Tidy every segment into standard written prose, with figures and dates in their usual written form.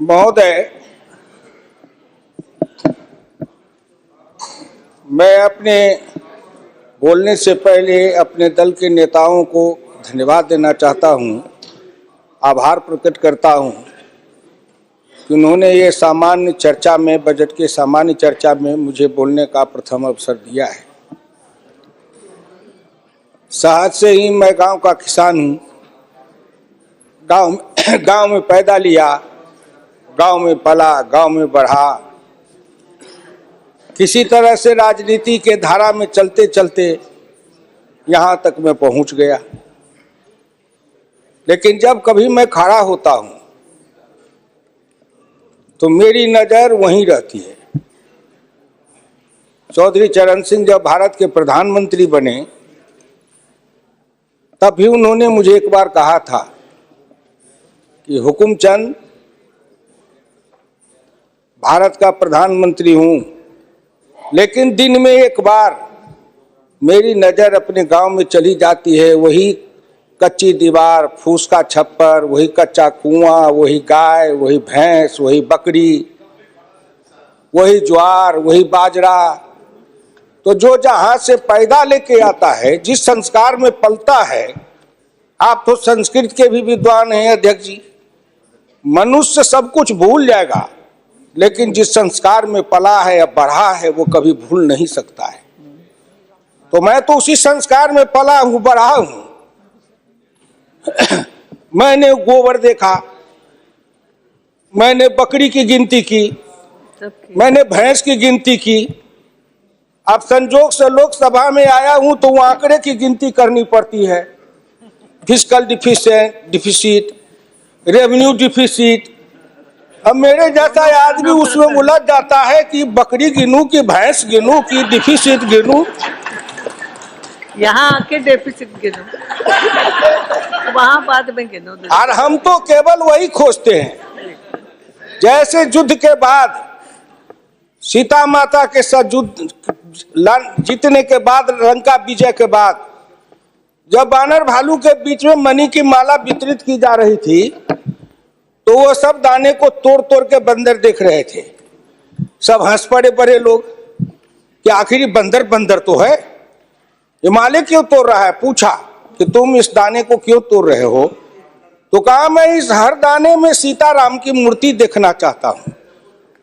महोदय, मैं अपने बोलने से पहले अपने दल के नेताओं को धन्यवाद देना चाहता हूं, आभार प्रकट करता हूं कि उन्होंने ये सामान्य चर्चा में, बजट के सामान्य चर्चा में मुझे बोलने का प्रथम अवसर दिया है। सहज से ही मैं गांव का किसान हूं, गांव में पैदा लिया, गांव में पला, गांव में बढ़ा। किसी तरह से राजनीति के धारा में चलते चलते यहाँ तक मैं पहुँच गया। लेकिन जब कभी मैं खड़ा होता हूँ तो मेरी नज़र वहीं रहती है। चौधरी चरण सिंह जब भारत के प्रधानमंत्री बने तब भी उन्होंने मुझे एक बार कहा था कि हुकुमचंद, भारत का प्रधानमंत्री हूं, लेकिन दिन में एक बार मेरी नज़र अपने गांव में चली जाती है। वही कच्ची दीवार, फूस का छप्पर, वही कच्चा कुआं, वही गाय, वही भैंस, वही बकरी, वही ज्वार, वही बाजरा। तो जो जहां से पैदा लेके आता है, जिस संस्कार में पलता है, आप तो संस्कृत के भी विद्वान हैं अध्यक्ष जी। मनुष्य सब कुछ भूल जाएगा, लेकिन जिस संस्कार में पला है या बढ़ा है वो कभी भूल नहीं सकता है। तो मैं तो उसी संस्कार में पला हूं, बढ़ा हूं। मैंने गोबर देखा, मैंने बकरी की गिनती की, मैंने भैंस की गिनती की। अब संजोग से लोकसभा में आया हूं तो वो आंकड़े की गिनती करनी पड़ती है। Fiscal deficit, revenue deficit. अब मेरे जैसा आदमी उसमें उलझ जाता है कि बकरी गिनूं कि भैंस गिनूं कि डिफिसिट गिनूं। यहाँ आके डेफिसिट गिनो, वहाँ बाद में गिनो। और हम तो केवल वही खोजते हैं। जैसे युद्ध के बाद, सीता माता के साथ युद्ध जीतने के बाद, लंका विजय के बाद, जब बानर भालू के बीच में मणि की माला वितरित की जा रही थी तो वो सब दाने को तोड़ तोड़ के बंदर देख रहे थे। सब हंस पड़े बड़े लोग कि आखिर बंदर बंदर तो है, हिमालय क्यों तोड़ रहा है। पूछा कि तुम इस दाने को क्यों तोड़ रहे हो? तो कहा मैं इस हर दाने में सीताराम की मूर्ति देखना चाहता हूं,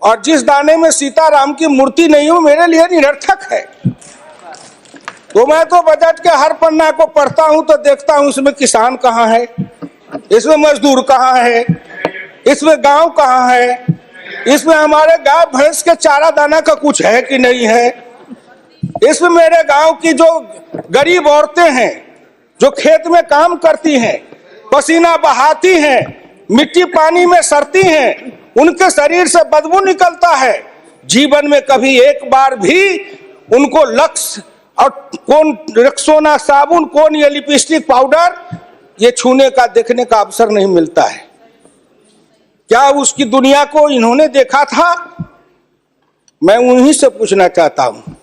और जिस दाने में सीताराम की मूर्ति नहीं हो मेरे लिए निरर्थक है। तो मैं तो बजट के हर पन्ना को पढ़ता हूं तो देखता हूं इसमें किसान कहाँ है, इसमें मजदूर कहाँ है, इसमें गांव कहाँ है, इसमें हमारे गाय भैंस के चारा दाना का कुछ है कि नहीं है, इसमें मेरे गांव की जो गरीब औरतें हैं जो खेत में काम करती हैं, पसीना बहाती हैं, मिट्टी पानी में सरती हैं, उनके शरीर से बदबू निकलता है। जीवन में कभी एक बार भी उनको लक्स और कौन रेक्सोना साबुन, कौन ये लिपस्टिक पाउडर, ये छूने का, देखने का अवसर नहीं मिलता है। क्या उसकी दुनिया को इन्होंने देखा था? मैं उन्हीं से पूछना चाहता हूं।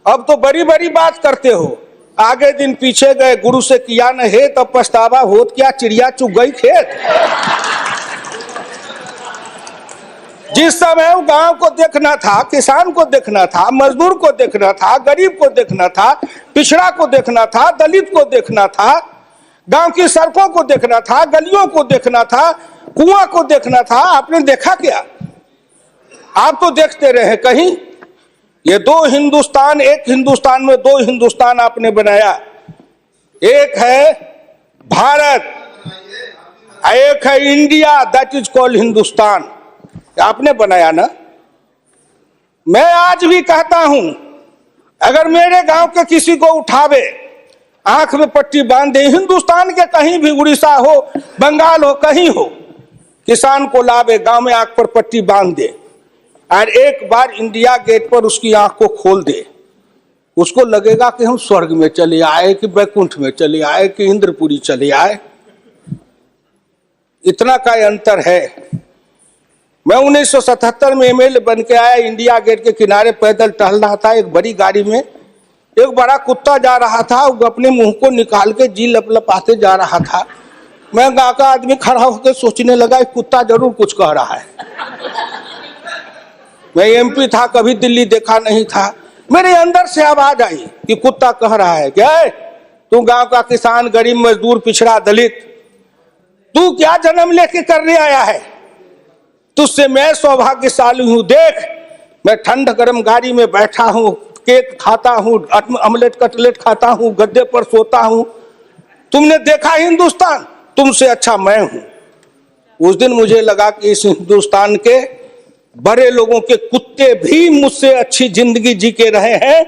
अब तो बड़ी बड़ी बात करते हो, आगे दिन पीछे गए, गुरु से किया न है तब पछतावा होत क्या, चिड़िया चुग गई खेत। जिस समय गांव को देखना था, किसान को देखना था, मजदूर को देखना था, गरीब को देखना था, पिछड़ा को देखना था, दलित को देखना था, गांव की सड़कों को देखना था, गलियों को देखना था, कुआं को देखना था, आपने देखा क्या? आप तो देखते रहे कहीं। ये दो हिंदुस्तान, एक हिंदुस्तान में दो हिंदुस्तान आपने बनाया। एक है भारत, एक है India, that is called Hindustan. आपने बनाया ना। मैं आज भी कहता हूं, अगर मेरे गांव के किसी को उठावे, आंख में पट्टी बांध दे, हिंदुस्तान के कहीं भी, उड़ीसा हो, बंगाल हो, कहीं हो, किसान को लावे, गांव में आंख पर पट्टी बांध दे और एक बार इंडिया गेट पर उसकी आंख को खोल दे, उसको लगेगा कि हम स्वर्ग में चले आए, कि बैकुंठ में चले आए, कि इंद्रपुरी चले आए। इतना का अंतर है। मैं 1977 में एमएलए बन के आया, इंडिया गेट के किनारे पैदल टहल रहा था, एक बड़ी गाड़ी में एक बड़ा कुत्ता जा रहा था, वो अपने मुंह को निकाल के जी लपलपाते जा रहा था। मैं गांव का आदमी खड़ा होकर सोचने लगा कुत्ता जरूर कुछ कह रहा है। मैं एमपी था, कभी दिल्ली देखा नहीं था, मेरे अंदर से आवाज आई कि कुत्ता कह रहा है क्या है, तू गांव का किसान, गरीब, मजदूर, पिछड़ा, दलित, तू क्या जन्म लेके करने आया है? तुझसे मैं सौभाग्यशाली हूं। देख, मैं ठंड गर्म गाड़ी में बैठा हूं, केक खाता हूं, ऑमलेट कटलेट खाता हूं, गद्दे पर सोता हूं। तुमने देखा हिंदुस्तान, तुमसे अच्छा मैं हूं। उस दिन मुझे लगा कि इस हिंदुस्तान के बड़े लोगों के कुत्ते भी मुझसे अच्छी जिंदगी जी के रहे हैं,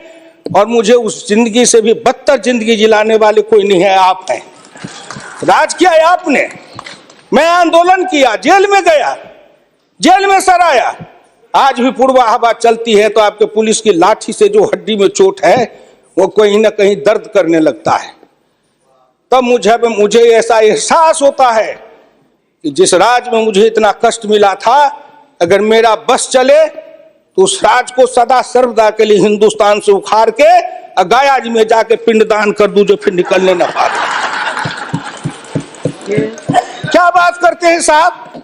और मुझे उस जिंदगी से भी बदतर जिंदगी जिलाने वाले कोई नहीं है, आप हैं। राज किया है आपने। मैं आंदोलन किया, जेल में गया, जेल में सराया। आज भी पूर्वा हवा चलती है तो आपके पुलिस की लाठी से जो हड्डी में चोट है वो कहीं ना कहीं दर्द करने लगता है। तब मुझे ऐसा एहसास होता है कि जिस राज में मुझे इतना कष्ट मिला था, अगर मेरा बस चले तो उस राज को सदा सर्वदा के लिए हिंदुस्तान से उखाड़ के गया जी में जाके पिंडदान कर दूं, जो फिर निकलने न पाता। क्या बात करते हैं साहब?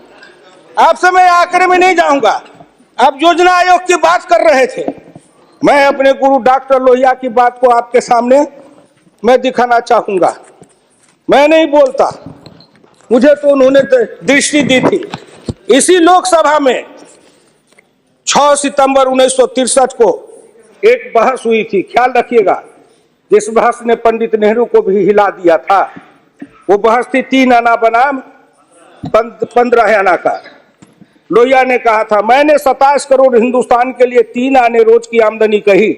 आपसे मैं आखिर में नहीं जाऊंगा। आप योजना आयोग की बात कर रहे थे, मैं अपने गुरु डॉक्टर लोहिया की बात को आपके सामने मैं दिखाना चाहूंगा। मैं नहीं बोलता, मुझे तो उन्होंने दृष्टि दी थी। इसी लोकसभा में 6 सितंबर 1963 को एक बहस हुई थी, ख्याल रखिएगा, जिस बहस ने पंडित नेहरू को भी हिला दिया था। वो बहस थी 3 आना बनाम 15 आना का। लोहिया ने कहा था, मैंने 27 करोड़ हिंदुस्तान के लिए 3 आने रोज की आमदनी कही,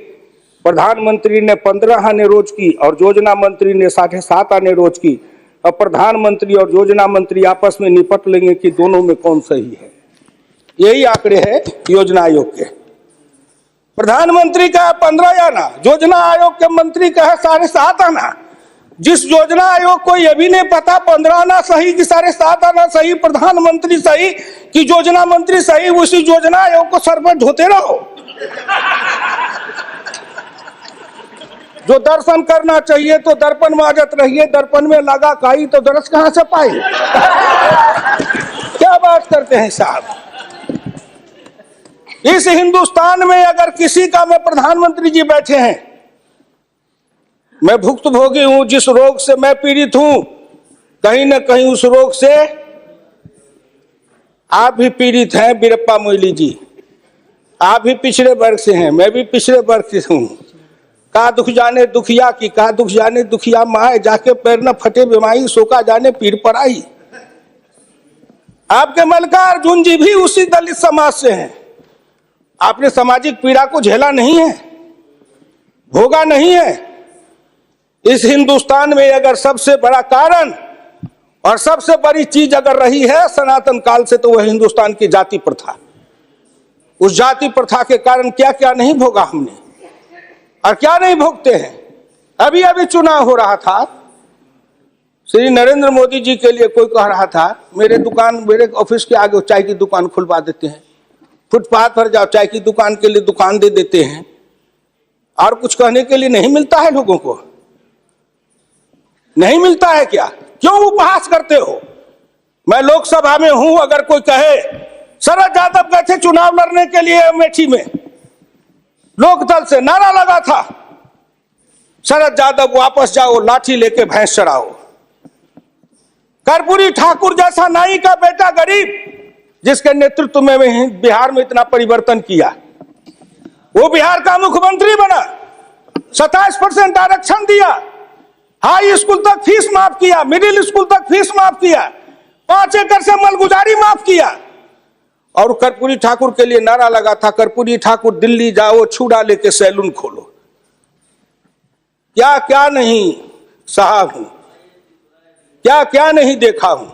प्रधानमंत्री ने 15 आने रोज की और योजना मंत्री ने 7.5 आने रोज की। अब प्रधानमंत्री और योजना मंत्री आपस में निपट लेंगे कि दोनों में कौन सही है। यही आंकड़े हैं योजना आयोग के। प्रधानमंत्री का 15 आना, योजना आयोग के मंत्री का है 7.5 आना। जिस योजना आयोग को यह भी नहीं पता 15 आना सही कि 7.5 आना सही, प्रधानमंत्री सही कि योजना मंत्री सही, उसी योजना आयोग को सर पर ढोते रहो। जो दर्शन करना चाहिए तो दर्पण माजत रहिए, दर्पण में लगा काई तो दरस कहां से पाई। क्या बात करते हैं साहब? इस हिंदुस्तान में अगर किसी का, मैं प्रधानमंत्री जी बैठे हैं, मैं भुक्तभोगी हूं, जिस रोग से मैं पीड़ित हूं, कहीं ना कहीं उस रोग से आप भी पीड़ित हैं। बीरप्पा मोइली जी, आप भी पिछड़े वर्ग से हैं, मैं भी पिछड़े वर्ग से हूं। का दुख जाने दुखिया की, का दुख जाने दुखिया माए, जाके पैर न फटे बीमारी, सोका जाने पीर पर आई। आपके मल्लिकार्जुन जी भी उसी दलित समाज से हैं। आपने सामाजिक पीड़ा को झेला नहीं है, भोगा नहीं है। इस हिंदुस्तान में अगर सबसे बड़ा कारण और सबसे बड़ी चीज अगर रही है सनातन काल से, तो वह हिंदुस्तान की जाति प्रथा। उस जाति प्रथा के कारण क्या क्या नहीं भोगा हमने, और क्या नहीं भोगते हैं। अभी अभी चुनाव हो रहा था, श्री नरेंद्र मोदी जी के लिए कोई कह रहा था, मेरे ऑफिस के आगे चाय की दुकान खुलवा देते हैं, फुटपाथ पर जाओ चाय की दुकान के लिए दुकान दे देते हैं। और कुछ कहने के लिए नहीं मिलता है लोगों को? नहीं मिलता है क्या? क्यों उपहास करते हो? मैं लोकसभा में हूं, अगर कोई कहे, शरद यादव गए थे चुनाव लड़ने के लिए अमेठी में, लोकदल से नारा लगा था, शरद यादव वापस जाओ, लाठी लेके भैंस चढ़ाओ। कर्पूरी ठाकुर जैसा नाई का बेटा गरीब, जिसके नेतृत्व में बिहार में इतना परिवर्तन किया, वो बिहार का मुख्यमंत्री बना, 27% आरक्षण दिया, हाई स्कूल तक फीस माफ किया, मिडिल स्कूल तक फीस माफ किया, 5 एकड़ से मलगुजारी माफ किया। और कर्पूरी ठाकुर के लिए नारा लगा था, कर्पूरी ठाकुर दिल्ली जाओ, छुड़ा लेके सैलून खोलो। क्या क्या नहीं सहा हूं, क्या क्या नहीं देखा हूं,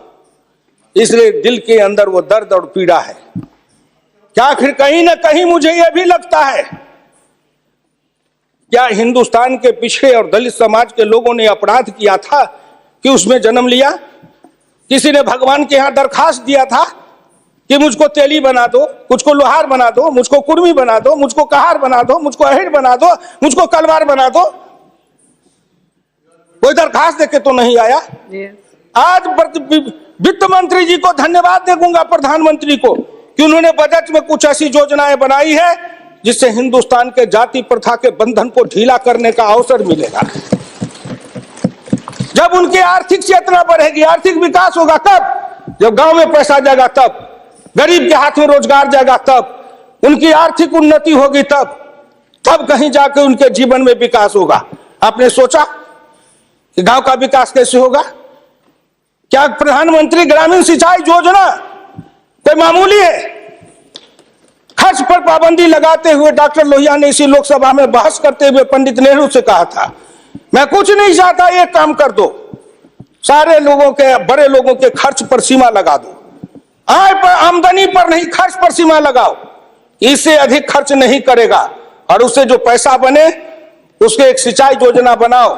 इसलिए दिल के अंदर वो दर्द और पीड़ा है। क्या फिर कहीं ना कहीं मुझे यह भी लगता है, क्या हिंदुस्तान के पिछड़े और दलित समाज के लोगों ने अपराध किया था कि उसमें जन्म लिया? किसी ने भगवान के यहां दरखास्त दिया था कि मुझको तेली बना दो, मुझको लोहार बना दो, मुझको कुर्मी बना दो, मुझको कहार बना दो, मुझको अहिर बना दो, मुझको कलवार बना दो? कोई दरखास्त देके तो नहीं आया। आज वित्त मंत्री जी को धन्यवाद दूंगा, प्रधानमंत्री को, कि उन्होंने बजट में कुछ ऐसी योजनाएं बनाई है जिससे हिंदुस्तान के जाति प्रथा के बंधन को ढीला करने का अवसर मिलेगा। जब उनकी आर्थिक चेतना बढ़ेगी, आर्थिक विकास होगा कब? जब गांव में पैसा जाएगा तब, गरीब के हाथ में रोजगार जाएगा तब, उनकी आर्थिक उन्नति होगी तब कहीं जाके उनके जीवन में विकास होगा। आपने सोचा कि गांव का विकास कैसे होगा? क्या प्रधानमंत्री ग्रामीण सिंचाई योजना कोई मामूली है? खर्च पर पाबंदी लगाते हुए डॉक्टर लोहिया ने इसी लोकसभा में बहस करते हुए पंडित नेहरू से कहा था, मैं कुछ नहीं चाहता, एक काम कर दो, सारे लोगों के, बड़े लोगों के खर्च पर सीमा लगा दो, आय पर, आमदनी पर नहीं, खर्च पर सीमा लगाओ, इससे अधिक खर्च नहीं करेगा, और उससे जो पैसा बने उसके एक सिंचाई योजना बनाओ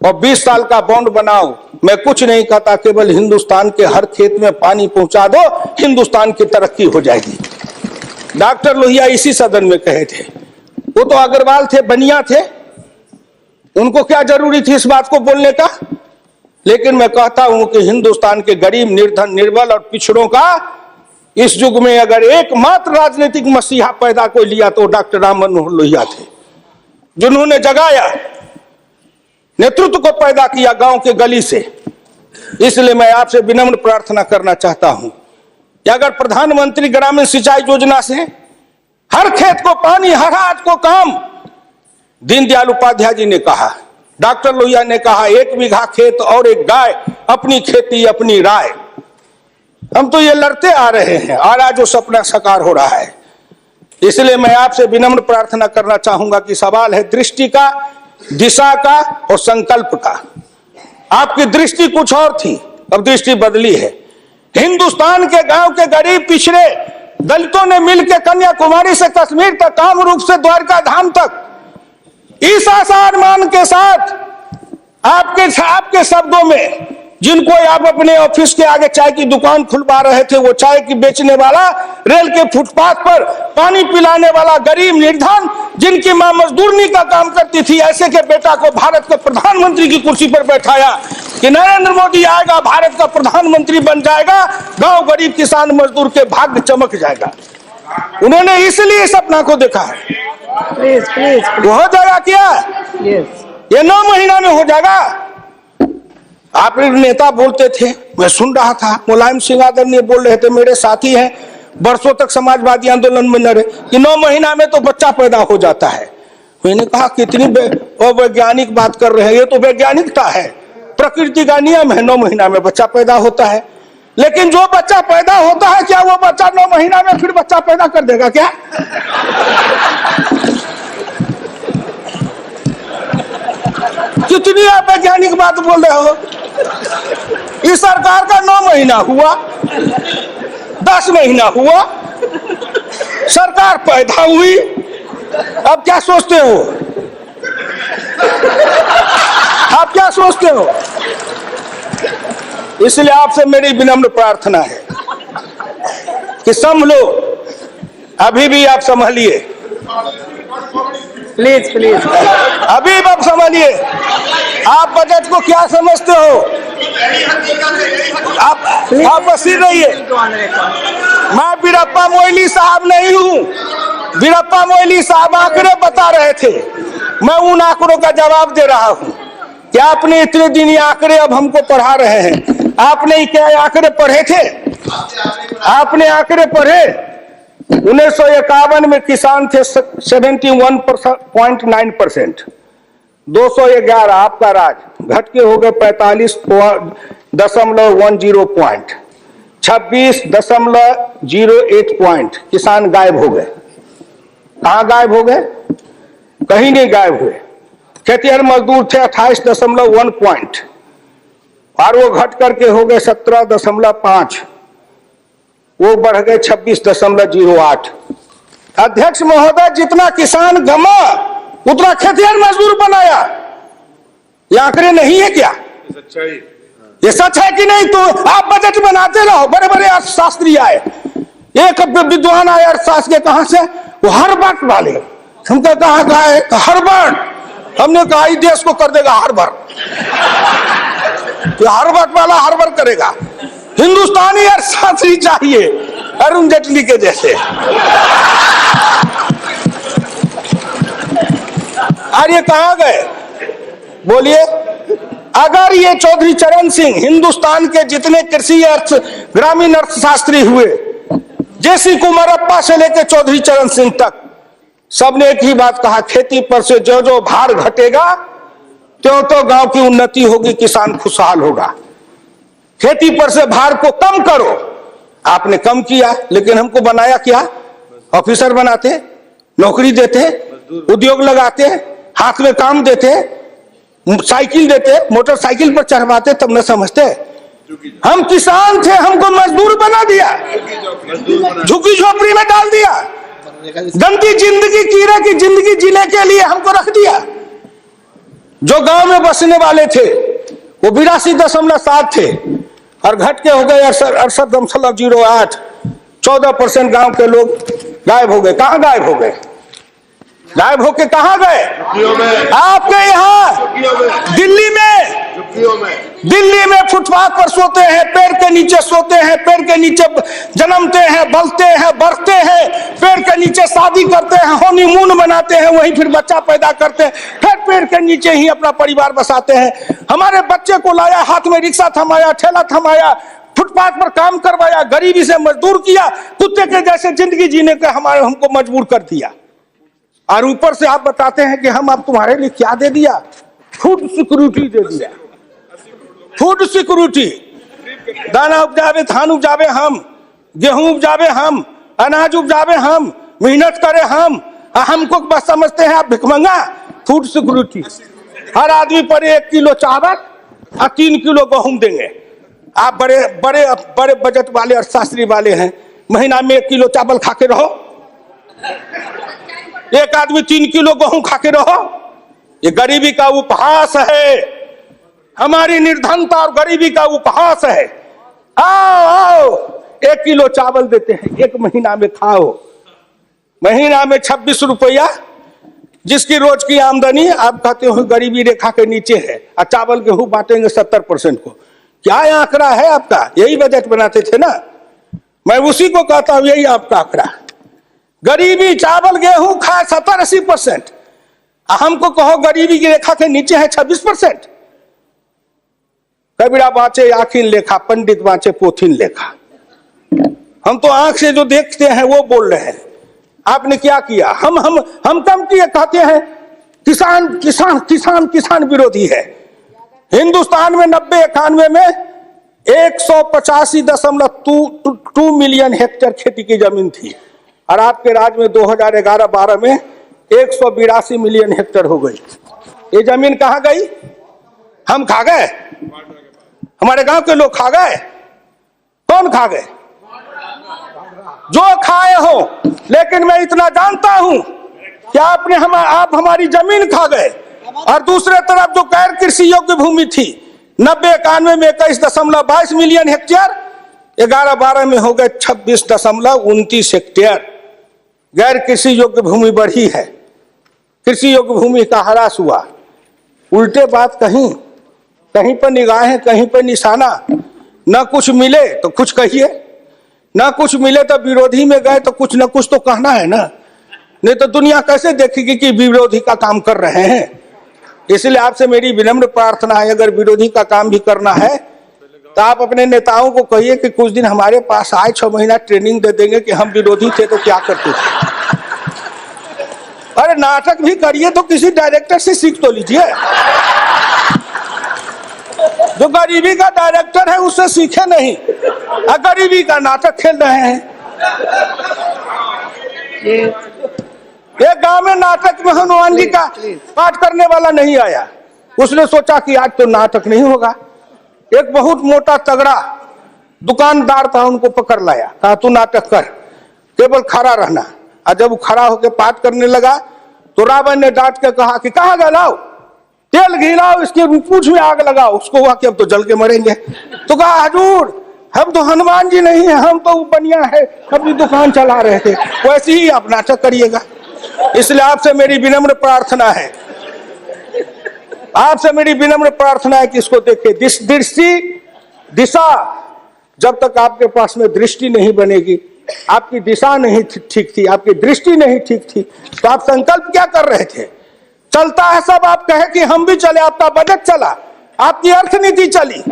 और 20 साल का बॉन्ड बनाओ। मैं कुछ नहीं कहता, केवल हिंदुस्तान के हर खेत में पानी पहुंचा दो, हिंदुस्तान की तरक्की हो जाएगी। डॉक्टर लोहिया इसी सदन में कहे थे। वो तो अग्रवाल थे, बनिया थे, उनको क्या जरूरी थी इस बात को बोलने का? लेकिन मैं कहता हूं कि हिंदुस्तान के गरीब, निर्धन, निर्बल और पिछड़ों का इस युग में अगर एकमात्र राजनीतिक मसीहा पैदा कोई लिया तो डॉक्टर राम मनोहर लोहिया थे, जिन्होंने जगाया, नेतृत्व को पैदा किया गांव के गली से। इसलिए मैं आपसे विनम्र प्रार्थना करना चाहता हूं कि अगर प्रधानमंत्री ग्रामीण सिंचाई योजना से हर खेत को पानी, हर हाथ को काम, दीनदयाल उपाध्याय जी ने कहा, डॉक्टर लोहिया ने कहा, 1 बीघा खेत और 1 गाय, अपनी खेती अपनी राय। हम तो ये लड़ते आ रहे हैं और आज वो सपना साकार हो रहा है। इसलिए मैं आपसे विनम्र प्रार्थना करना चाहूंगा कि सवाल है दृष्टि का, दिशा का और संकल्प का। आपकी दृष्टि कुछ और थी, अब दृष्टि बदली है। हिंदुस्तान के गांव के गरीब पिछड़े दलितों ने मिलकर कन्याकुमारी से कश्मीर तक, कामरूप से द्वारका धाम तक, इस आसान के साथ आपके शब्दों में, जिनको आप अपने ऑफिस के आगे चाय की दुकान खुलवा रहे थे, वो चाय की बेचने वाला, रेल के फुटपाथ पर पानी पिलाने वाला गरीब निर्धन, जिनकी मां मजदूरनी का काम करती थी, ऐसे के बेटा को भारत के प्रधानमंत्री की कुर्सी पर बैठाया कि नरेंद्र मोदी आएगा, भारत का प्रधानमंत्री बन जाएगा, गांव गरीब किसान मजदूर के भाग्य चमक जाएगा। उन्होंने इसलिए सपना को देखा है। वो हो जाएगा क्या? ये 9 महीना में हो जाएगा। आप नेता बोलते थे, मैं सुन रहा था, मुलायम सिंह आदरणीय बोल रहे थे, मेरे साथी हैं, बरसों तक समाजवादी आंदोलन में लड़े, कि 9 महीना में तो बच्चा पैदा हो जाता है। मैंने कहा कितनी वैज्ञानिक बात कर रहे हैं, ये तो वैज्ञानिकता है, प्रकृति का नियम है, 9 महीना में बच्चा पैदा होता है। लेकिन जो बच्चा पैदा होता है, क्या वो बच्चा 9 महीना में फिर बच्चा पैदा कर देगा क्या? कितनी आप वैज्ञानिक बात बोल रहे हो? इस सरकार का 9 महीना हुआ, 10 महीना हुआ, सरकार पैदा हुई, अब क्या सोचते हो? आप क्या सोचते हो? इसलिए आपसे मेरी विनम्र प्रार्थना है कि संभलो, अभी भी आप संभलिए, प्लीज प्लीज, अभी आप संभलिए। आप बजट को क्या समझते हो? आप बसीर रहिए। मैं वीरप्पा मोइली साहब नहीं हूँ। वीरप्पा मोइली साहब आंकड़े बता रहे थे, मैं उन आंकड़ों का जवाब दे रहा हूँ। क्या आपने इतने दिन ये आंकड़े अब हमको पढ़ा रहे हैं? आपने क्या आंकड़े पढ़े थे? आपने आंकड़े पढ़े? 1951 में किसान थे 71.9%, 211 आपका राज, घट के हो गए 45.10 पॉइंट, 26.08 पॉइंट, किसान गायब हो गए। कहाँ गायब हो गए? कहीं नहीं गायब हुए। खेतिहर मजदूर थे 28.1 पॉइंट, और वो घट करके हो गए 17.5, वो बढ़ गए 26.08। अध्यक्ष महोदय, जितना किसान गमा उतना खेतिहर मजदूर बनाया। ये आंकड़े नहीं है क्या? ये सच है कि नहीं? तो आप बजट बनाते रहो। बड़े बड़े अर्थशास्त्री आए, एक विद्वान आए अर्थशास्त्र के, कहां से? वो हार्वर्ड वाले। हमको कहा गए हार्वर्ड, हमने कहा देश को कर देगा हार्वर्ड। ये हार्वर्ड वाला हार्वर्ड करेगा, हिंदुस्तानी अर्थशास्त्री चाहिए अरुण जेटली के जैसे। और ये कहां गए बोलिए? अगर ये चौधरी चरण सिंह हिंदुस्तान के जितने कृषि अर्थ ग्रामीण अर्थशास्त्री हुए, जेसी कुमारप्पा से लेकर चौधरी चरण सिंह तक, सबने एक ही बात कहा, खेती पर से जो जो भार घटेगा त्यों तो गांव की उन्नति होगी, किसान खुशहाल होगा। खेती पर से भार को कम करो। आपने कम किया, लेकिन हमको बनाया क्या? ऑफिसर बनाते, नौकरी देते, उद्योग लगाते, हाथ में काम देते, साइकिल देते, मोटरसाइकिल पर चढ़वाते, तब न समझते। हम किसान थे, हमको मजदूर बना दिया, झुकी झोपड़ी में डाल दिया, गंदी जिंदगी, कीड़े की जिंदगी जीने के लिए हमको रख दिया। जो गांव में बसने वाले थे वो 82.7 थे और घट के हो गए 68.08। 14% गांव के लोग गायब हो गए। कहां गायब हो गए? गायब होके कहां गए? आपके यहाँ दिल्ली में फुटपाथ पर सोते हैं, पेड़ के नीचे सोते हैं, पेड़ के नीचे जन्मते हैं, बलते हैं, बढ़ते हैं, पेड़ के नीचे शादी करते हैं, हनीमून मनाते हैं, वहीं फिर बच्चा पैदा करते हैं, फिर पेड़ के नीचे ही अपना परिवार बसाते हैं। हमारे बच्चे को लाया, हाथ में रिक्शा थमाया, ठेला थमाया, फुटपाथ पर काम करवाया, गरीबी से मजदूर किया, कुत्ते के जैसे जिंदगी जीने के हमको मजबूर कर दिया। और ऊपर से आप बताते हैं कि हम अब तुम्हारे लिए क्या दे दिया? फूड सिक्योरिटी दे दिया। फूड सिक्योरिटी, दाना उपजावे, धान उपजावे हम, गेहूं उपजावे हम, अनाज उपजावे हम, मेहनत करे हम, हमको बस समझते हैं आप भिखमंगा। फूड सिक्योरिटी, हर आदमी पर 1 किलो चावल और 3 किलो गेहूं देंगे। आप बड़े बड़े बड़े बजट वाले अर्थशास्त्री वाले हैं, महीना में 1 किलो चावल खा के रहो, एक आदमी 3 किलो गेहूं खा के रहो। ये गरीबी का उपहास है, हमारी निर्धनता और गरीबी का उपहास है। आओ आओ, 1 किलो चावल देते हैं, 1 महीना में खाओ। महीना में 26 रुपया, जिसकी रोज की आमदनी आप कहते हो गरीबी रेखा के नीचे है, और चावल गेहूं बांटेंगे 70% को। क्या आंकड़ा है आपका? यही बजट बनाते थे ना, मैं उसी को कहता हूं, यही आपका आंकड़ा। गरीबी चावल गेहूं खाए 70-80%, हमको कहो गरीबी की रेखा के नीचे है 26%। कबीरा बाँचे आखिन लेखा, पंडित बाँचे पोथिन लेखा। हम तो आंख से जो देखते हैं वो बोल रहे हैं। आपने क्या किया? हम कम किए, कहते हैं किसान किसान किसान किसान विरोधी है। हिंदुस्तान में 90-91 में 185.2 मिलियन हेक्टेयर खेती की जमीन थी, और आपके राज्य में 2011-12 में 182 मिलियन हेक्टेयर हो गई। ये जमीन कहां गई? हम खा गए? हमारे गांव के लोग खा गए? कौन खा गए? जो खाए हो, लेकिन मैं इतना जानता हूं कि आप हमारी जमीन खा गए। और दूसरे तरफ जो गैर कृषि योग्य भूमि थी 90-91 में 21.22 मिलियन हेक्टेयर, 11-12 में हो गए 26.29 हेक्टेयर। गैर कृषि योग्य भूमि बढ़ी है, कृषि योग्य भूमि का ह्रास हुआ। उल्टे बात कहीं पर निगाहें, कहीं पर निशाना। न कुछ मिले तो कुछ कहिए, न कुछ मिले तो विरोधी में गए तो कुछ न कुछ तो कहना है ना, नहीं तो दुनिया कैसे देखेगी कि विरोधी का काम कर रहे हैं। इसलिए आपसे मेरी विनम्र प्रार्थना है, अगर विरोधी का काम भी करना है तो आप अपने नेताओं को कहिए कि कुछ दिन हमारे पास आए, 6 महीना ट्रेनिंग दे देंगे कि हम विरोधी थे तो क्या करते थे। अरे नाटक भी करिए तो किसी डायरेक्टर से सीख तो लीजिए। जो गरीबी का डायरेक्टर है उससे सीखे नहीं, गरीबी का नाटक खेल रहे हैं। एक गांव में नाटक में हनुमान जी का पाठ करने वाला नहीं आया, उसने सोचा कि आज तो नाटक नहीं होगा। एक बहुत मोटा तगड़ा दुकानदार था, उनको पकड़ लाया, कहा तू नाटक कर, केवल खड़ा रहना। और जब वो खड़ा होकर पाठ करने लगा तो रावण ने डांट के कहा कि कहाँ गए, लाओ तेल घी लाओ, इसके पूंछ में आग लगाओ। उसको हुआ कि अब तो जल के मरेंगे। तो कहा हजूर हम तो हनुमान जी नहीं है, हम तो बनिया है, अपनी दुकान चला रहे थे। वैसे ही आप नाटक करिएगा। इसलिए आपसे मेरी विनम्र प्रार्थना है, आपसे मेरी विनम्र प्रार्थना है कि इसको देखिए। दिशा, जब तक आपके पास में दृष्टि नहीं बनेगी, आपकी दिशा नहीं ठीक थी, आपकी दृष्टि नहीं ठीक थी, तो आप संकल्प क्या कर रहे थे? चलता है सब, आप कहे कि हम भी चले, आपका बजट चला, आपकी अर्थनीति चली,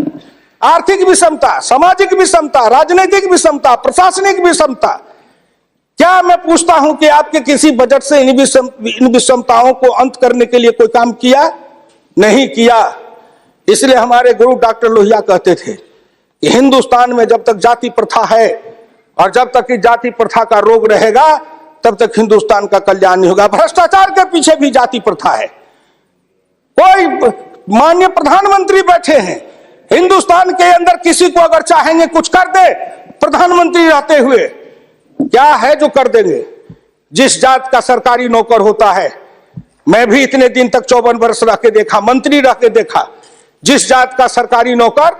आर्थिक विषमता, सामाजिक विषमता, राजनीतिक विषमता, प्रशासनिक विषमता। क्या मैं पूछता हूं कि आपके किसी बजट से इन विषमताओं को अंत करने के लिए कोई काम किया? नहीं किया। इसलिए हमारे गुरु डॉक्टर लोहिया कहते थे कि हिंदुस्तान में जब तक जाति प्रथा है और जब तक इस जाति प्रथा का रोग रहेगा, तब तक हिंदुस्तान का कल्याण नहीं होगा। भ्रष्टाचार के पीछे भी जाति प्रथा है। कोई माननीय प्रधानमंत्री बैठे हैं, हिंदुस्तान के अंदर किसी को अगर चाहेंगे कुछ कर दे, प्रधानमंत्री रहते हुए क्या है जो कर देंगे? जिस जात का सरकारी नौकर होता है, मैं भी इतने दिन तक 54 वर्ष रह के देखा, मंत्री रह के देखा, जिस जात का सरकारी नौकर,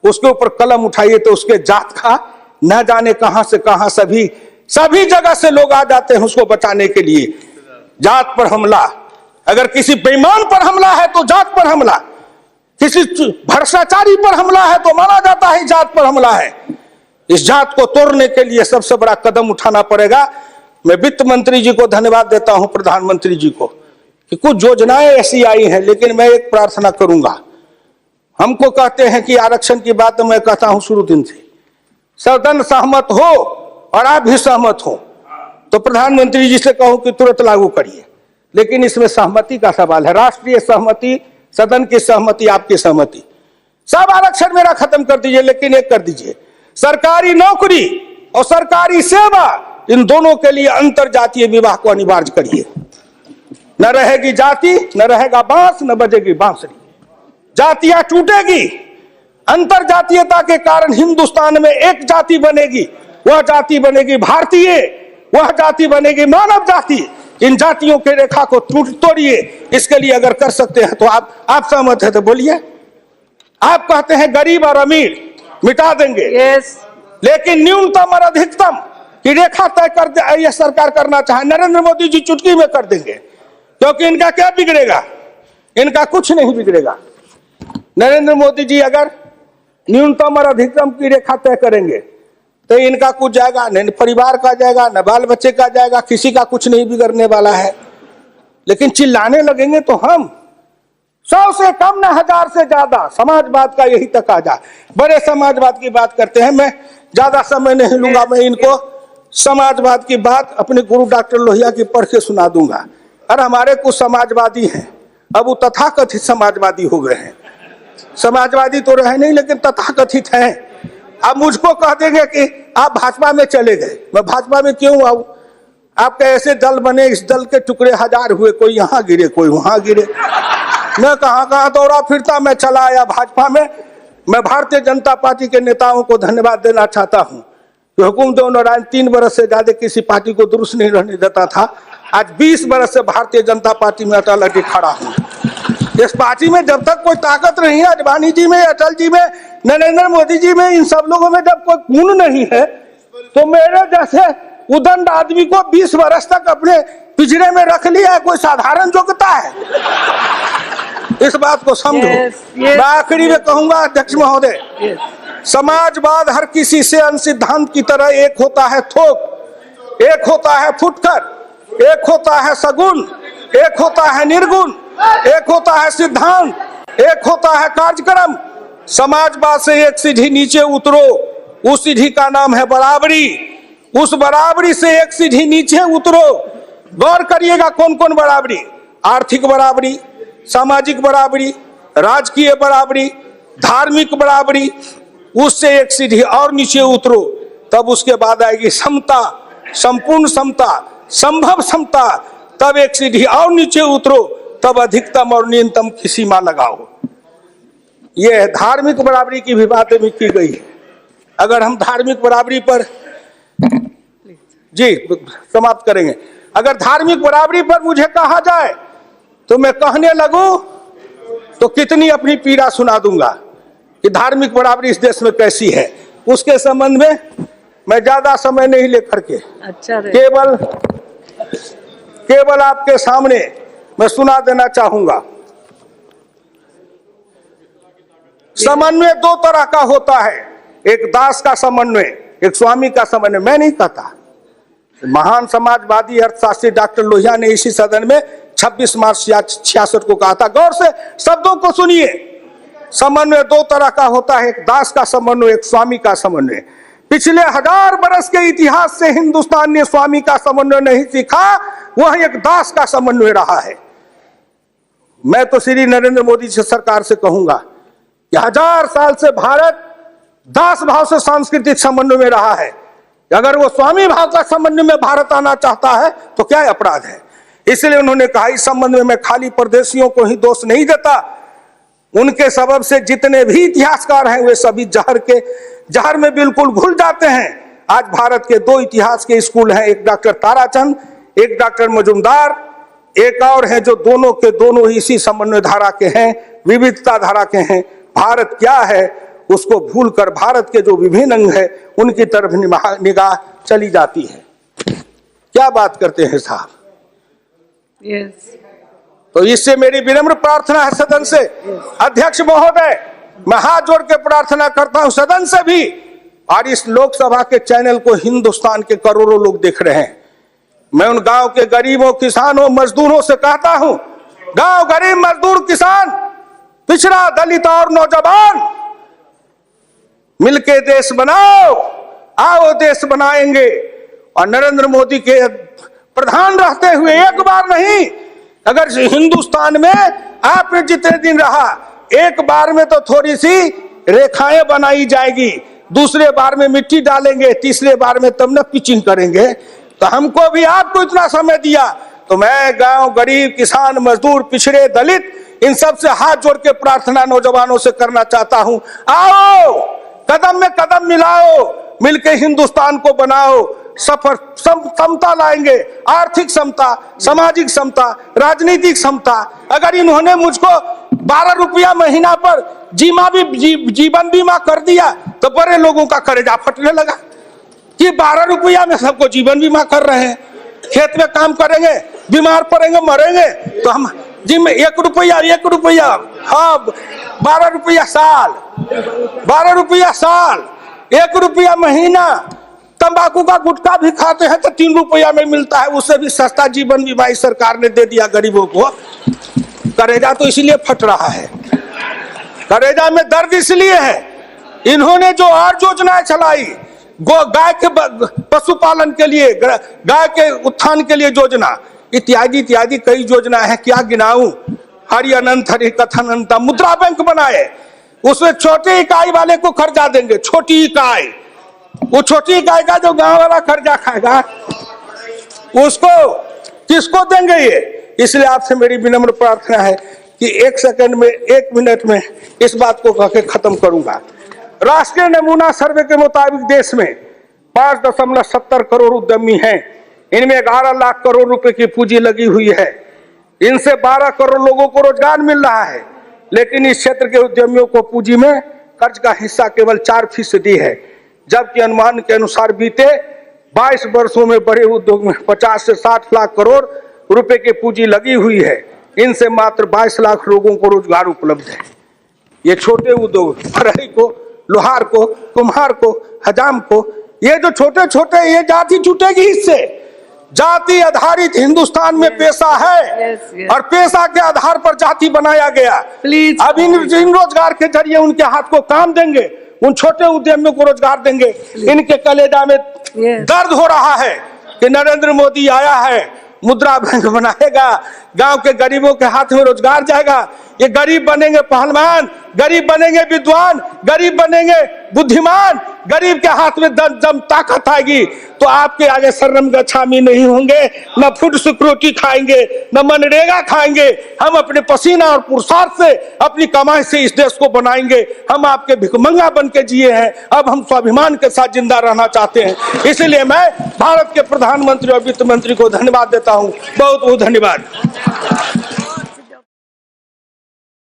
उसके ऊपर कलम उठाइए तो उसके जात का न जाने कहां से कहां सभी जगह से लोग आ जाते हैं उसको बचाने के लिए। जात पर हमला, अगर किसी बेईमान पर हमला है तो जात पर हमला, किसी भ्रष्टाचारी पर हमला है तो माना जाता है जात पर हमला है। इस जात को तोड़ने के लिए सबसे बड़ा कदम उठाना पड़ेगा। मैं वित्त मंत्री जी को धन्यवाद देता हूं, प्रधानमंत्री जी को, कि कुछ योजनाएं ऐसी आई हैं, लेकिन मैं एक प्रार्थना करूंगा। हमको कहते हैं कि आरक्षण की बात मैं कहता हूं शुरू दिन से, सदन सहमत हो और आप भी सहमत हो तो प्रधानमंत्री जी से कहूं कि तुरंत लागू करिए, लेकिन इसमें सहमति का सवाल है, राष्ट्रीय सहमति, सदन की सहमति, आपकी सहमति। सब आरक्षण मेरा खत्म कर दीजिए, लेकिन एक कर दीजिए, सरकारी नौकरी और सरकारी सेवा, इन दोनों के लिए अंतर जातीय विवाह को अनिवार्य करिए। न रहेगी जाति, न रहेगा बांस, न बजेगी बांसुरी, जातियां टूटेगी। अंतर जातीयता के कारण हिंदुस्तान में एक जाति बनेगी, वह जाति बनेगी भारतीय, वह जाति बनेगी मानव जाति। इन जातियों के रेखा को तोड़िए। इसके लिए अगर कर सकते हैं तो आप सहमत है तो बोलिए। आप कहते हैं गरीब और अमीर मिटा देंगे, लेकिन न्यूनतम और अधिकतम की रेखा तय कर दे, यह सरकार करना चाहे, नरेंद्र मोदी जी चुटकी में कर देंगे, क्योंकि इनका क्या बिगड़ेगा? इनका कुछ नहीं बिगड़ेगा। नरेंद्र मोदी जी अगर न्यूनतम और अधिकतम की रेखा तय करेंगे तो इनका कुछ जाएगा, न परिवार का जाएगा, न बाल बच्चे का जाएगा, किसी का कुछ नहीं बिगड़ने वाला है। लेकिन चिल्लाने लगेंगे तो हम 100 से कम, न 1000 से ज्यादा, समाजवाद का यही तकाजा। बड़े समाजवाद की बात करते हैं, मैं ज्यादा समय नहीं लूंगा, मैं इनको समाजवाद की बात अपने गुरु डॉक्टर लोहिया की पढ़ के सुना दूंगा। और हमारे कुछ समाजवादी हैं, अब वो तथाकथित समाजवादी हो गए हैं। समाजवादी तो रहे नहीं, लेकिन तथाकथित हैं। अब मुझको कह देंगे कि आप भाजपा में चले गए, मैं भाजपा में क्यों आऊं? आपके ऐसे दल बने, इस दल के टुकड़े 1000 हुए, कोई यहाँ गिरे, कोई वहां गिरे, मैं कहां दौड़ा फिरता, मैं चला आया भाजपा में। मैं भारतीय जनता पार्टी के नेताओं को धन्यवाद देना चाहता हूं कि हुकुमदेव नारायण 3 बरस से ज्यादा किसी पार्टी को दुरुस्त नहीं रहने देता था। आज 20 बरस से भारतीय जनता पार्टी में अटल अटल खड़ा हूं। इस पार्टी में जब तक कोई ताकत नहीं है, अडवाणी जी में, अटल जी में, नरेंद्र मोदी जी में, इन सब लोगों में जब कोई गुण नहीं है, तो मेरे जैसे उदंड आदमी को 20 बरस तक अपने पिंजरे में रख लिया है, कोई साधारण योग्यता है? इस बात को समझो। मैं आखिरी में कहूंगा अध्यक्ष महोदय, समाजवाद हर किसी से अन्य सिद्धांत की तरह एक होता है थोक, एक होता है फुटकर, एक होता है सगुन, एक होता है निर्गुण, एक होता है सिद्धांत, एक होता है कार्यक्रम। समाजवाद से एक सीढ़ी नीचे उतरो, उस सीढ़ी का नाम है बराबरी। उस बराबरी से एक सीढ़ी नीचे उतरो। गौर करिएगा कौन कौन बराबरी? आर्थिक बराबरी, सामाजिक बराबरी, राजकीय बराबरी, धार्मिक बराबरी। उससे एक सीढ़ी और नीचे उतरो, तब उसके बाद आएगी समता, संपूर्ण समता, संभव समता। तब एक सीढ़ी और नीचे उतरो, तब अधिकतम और न्यूनतम की सीमा लगाओ। यह धार्मिक बराबरी की भी बातें भी की गई है। अगर हम धार्मिक बराबरी पर जी समाप्त करेंगे, अगर धार्मिक बराबरी पर मुझे कहा जाए तो मैं कहने लगूं तो कितनी अपनी पीड़ा सुना दूंगा कि धार्मिक बराबरी इस देश में कैसी है। उसके संबंध में मैं ज्यादा समय नहीं लेकर के केवल आपके सामने मैं सुना देना चाहूंगा। समन्वय दो तरह का होता है, एक दास का समन्वय, एक स्वामी का समन्वय। मैं नहीं कहता, महान समाजवादी अर्थशास्त्री डॉक्टर लोहिया ने इसी सदन में 26 मार्च 66 को कहा था। गौर से शब्दों को सुनिए। समन्वय दो तरह का होता है, एक दास का समन्वय, एक स्वामी का समन्वय। पिछले 1000 बरस के इतिहास से हिंदुस्तान ने स्वामी का समन्वय नहीं सीखा, वह एक दास का समन्वय रहा है। मैं तो श्री नरेंद्र मोदी जी सरकार से कहूंगा कि 1000 साल से भारत दास भाव से सांस्कृतिक समन्वय में रहा है। अगर वो स्वामी भाव का समन्वय में भारत आना चाहता है तो क्या अपराध है। इसलिए उन्होंने कहा इस संबंध में मैं खाली परदेशियों को ही दोष नहीं देता, उनके सबब से जितने भी इतिहासकार हैं वे सभी जहर में बिल्कुल घुल जाते हैं। आज भारत के 2 इतिहास के स्कूल हैं, एक डॉक्टर ताराचंद, एक डॉक्टर मजुमदार, एक और है जो दोनों के दोनों इसी समन्वय धारा के हैं, विविधता धारा के हैं। भारत क्या है उसको भूलकर भारत के जो विभिन्न अंग है उनकी तरफ निगाह चली जाती है। क्या बात करते हैं साहब। तो इससे मेरी विनम्र प्रार्थना है सदन से, अध्यक्ष महोदय, मैं हाथ जोड़ के प्रार्थना करता हूं सदन से भी, और इस लोकसभा के चैनल को हिंदुस्तान के करोड़ों लोग देख रहे हैं। मैं उन गांव के गरीबों, किसानों, मजदूरों से कहता हूं, गांव गरीब, मजदूर, किसान, पिछड़ा, दलित और नौजवान, मिलके देश बनाओ, आओ देश बनाएंगे। और नरेंद्र मोदी के प्रधान रहते हुए एक बार नहीं, अगर हिंदुस्तान में आपने जितने दिन रहा, एक बार में तो थोड़ी सी रेखाएं बनाई जाएगी, दूसरे बार में मिट्टी डालेंगे, तीसरे बार में तब न पिचिंग करेंगे। तो हमको भी आपको इतना समय दिया, तो मैं गांव गरीब, किसान, मजदूर, पिछड़े, दलित, इन सब से हाथ जोड़ के प्रार्थना नौजवानों से करना चाहता हूं, आओ कदम में कदम मिलाओ, मिलके हिंदुस्तान को बनाओ, समता लाएंगे, आर्थिक समता, सामाजिक समता, राजनीतिक समता। अगर इन्होंने मुझको 12 रुपया महीना पर जीवन बीमा कर दिया तो बड़े लोगों का कलेजा फटने लगा कि 12 रुपया में सबको जीवन बीमा कर रहे हैं। खेत में काम करेंगे, बीमार पड़ेंगे, मरेंगे, तो हम जिम 1 रुपया, हाँ 12 रुपया साल, 12 रुपया साल, 1 रुपया महीना। तंबाकू का गुटखा भी खाते हैं तो 3 रुपया में मिलता है, उससे भी सस्ता जीवन बीमा इस सरकार ने दे दिया गरीबों को। करेजा तो इसलिए फट रहा है, करेजा में दर्द इसलिए है, इन्होंने जो और योजनाएं चलाई, गाय के पशुपालन के लिए, गाय के उत्थान के लिए योजना, इत्यादि इत्यादि कई योजना है, क्या गिनाऊं। हरि अनंत हरि कथन अनंत। मुद्रा बैंक बनाए, उसमें छोटे इकाई वाले को कर्जा देंगे, छोटी इकाई, वो छोटी इकाई का जो गांव वाला कर्जा खाएगा उसको किसको देंगे ये। इसलिए आपसे मेरी विनम्र प्रार्थना है कि 1 सेकंड में, 1 मिनट में इस बात को कह के खत्म करूंगा। राष्ट्रीय नमूना सर्वे के मुताबिक देश में 5.70 करोड़ उद्यमी हैं, इनमें 11 लाख करोड़ रुपए की पूंजी लगी हुई है, इनसे 12 करोड़ लोगों को रोजगार मिल रहा है। लेकिन इस क्षेत्र के उद्यमियों को पूंजी में कर्ज का हिस्सा केवल 4% है, जबकि अनुमान के अनुसार बीते 22 वर्षों में बड़े उद्योग में 50 से 60 लाख करोड़ रुपए की पूंजी लगी हुई है, इनसे मात्र 22 लाख लोगों को रोजगार उपलब्ध है। ये छोटे उद्योग, फरहई को, लोहार को, कुम्हार को, हजाम को, ये जो छोटे छोटे, ये जाति छूटेगी इससे। जाति आधारित हिंदुस्तान में पेशा है, और पेशा के आधार पर जाति बनाया गया। अब इन रोजगार के जरिए उनके हाथ को काम देंगे, उन छोटे उद्यमियों को रोजगार देंगे। इनके कलेजा में दर्द हो रहा है कि नरेंद्र मोदी आया है, मुद्रा बैंक बनाएगा, गांव के गरीबों के हाथ में रोजगार जाएगा। ये गरीब बनेंगे पहलवान, गरीब बनेंगे विद्वान, गरीब बनेंगे बुद्धिमान, गरीब के हाथ में दम ताकत आएगी तो आपके आगे शर्म गच्छामी नहीं होंगे, न फूड सिक्योरिटी खाएंगे, न मनरेगा खाएंगे। हम अपने पसीना और पुरुषार्थ से, अपनी कमाई से इस देश को बनाएंगे। हम आपके भिखमंगा बन के जिए हैं, अब हम स्वाभिमान के साथ जिंदा रहना चाहते हैं। इसलिए मैं भारत के प्रधानमंत्री और वित्त मंत्री को धन्यवाद देता हूँ। बहुत बहुत धन्यवाद।